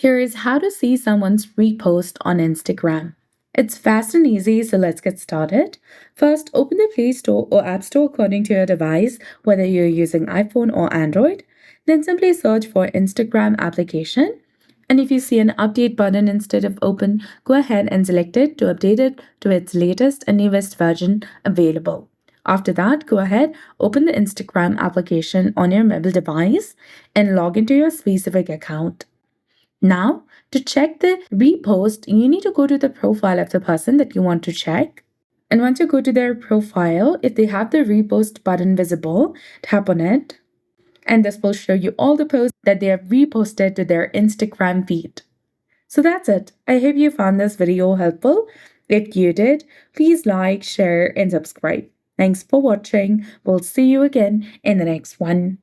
Here is how to see someone's repost on Instagram. It's fast and easy, so let's get started. First, open the Play Store or App Store according to your device, whether you're using iPhone or Android. Then simply search for Instagram application. And if you see an update button instead of open, go ahead and select it to update it to its latest and newest version available. After that, go ahead, open the Instagram application on your mobile device and log into your specific account. Now, to check the repost, you need to go to the profile of the person that you want to check. And once you go to their profile, if they have the repost button visible, tap on it. And this will show you all the posts that they have reposted to their Instagram feed. So that's it. I hope you found this video helpful. If you did, please like, share, and subscribe. Thanks for watching. We'll see you again in the next one.